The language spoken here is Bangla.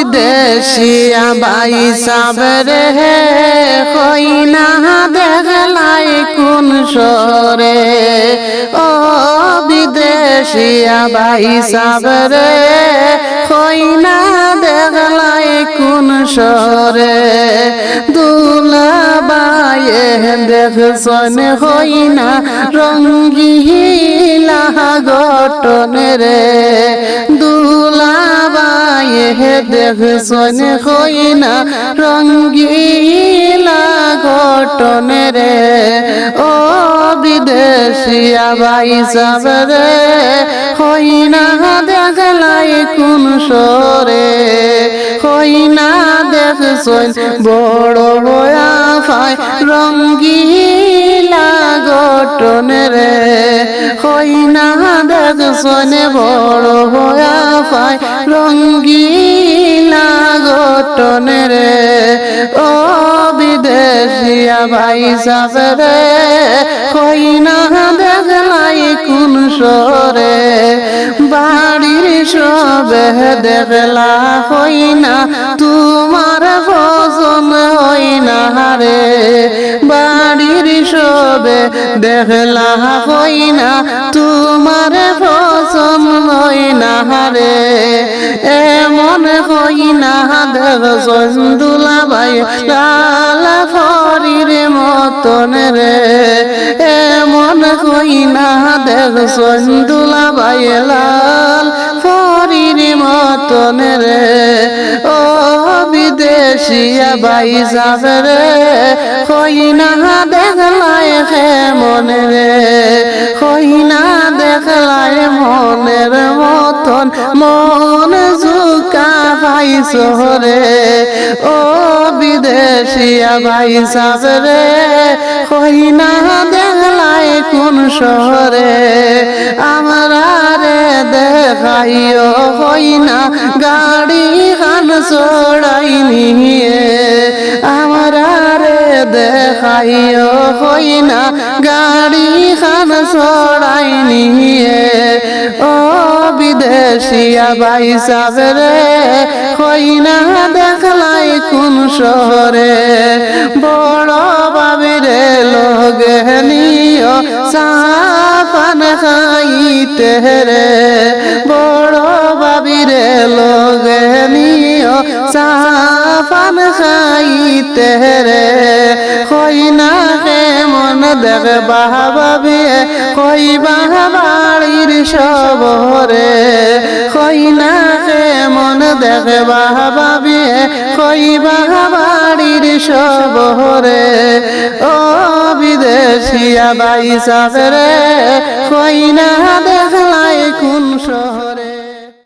বিদেশিয়া ভাই সাবরে কইনা দেখলাই কোন সরে ও বিদেশিয়া ভাই সাবরে কইনা দেখলাই কোন সরে দুলা বায়ে দেখছন হইনা রঙ্গিলা গঠনে রে দুলা বায়ে দেখছন হইনা রঙ্গিলা গঠনে রে ও বিদেশিয়া ভাই সাবরে হইনা দেখলাই কোন সরে হইনা দেখছন বড় বয়া ফাই রঙ্গিলা গঠনে রে হইনা দেখছন বড় বয়া ফাই রঙ্গিলা গঠনে রে ও বিদেশিয়া ভাই সাবরে হইনা দেখলাই কোন সরে বাড়ির সবে দেখলা হইনা তোমার পছন্দ হইনা রে বাড়ির সবে দেখলা হইনা তোমার পছন্দ হইনা রে এমন হইনা দেখছন দুলা ভাই লাল ফরির মতন রে এমন হইনা দেখছন দুলা ভাই লাল ফরির মতন রে ও বিদেশিয়া ভাই সাবরে হইনা দেখলাই মন রে হইনা দেখলাই মনের মতন মন ঝুকা ভাই শহরে ও বিদেশিয়া ভাই সাবরে হইনা দেখলাই কোন শহরে আমরা রে দেখাইও হইনা গাড়ি খান চড়াই নিয়ে আমরা রে দেখাইও হইনা গাড়ি খান চড়াই নিয়ে ও বিদেশিয়া ভাই সাবরে হইনা দেখলাই কোন শহরে বড় বাবিরে লগে নিও সাফান খাইতে রে বড় বাবিরে লগে নিও সাফান খাইতে রে হইনা হে মন দেখবা ভাবিয়ে কইবা বাড়ির সবরে হইনা হে মন দেখবা ভাবিয়ে কইবা বাড়ির সবরে ও বিদেশিয়া ভাই সাবরে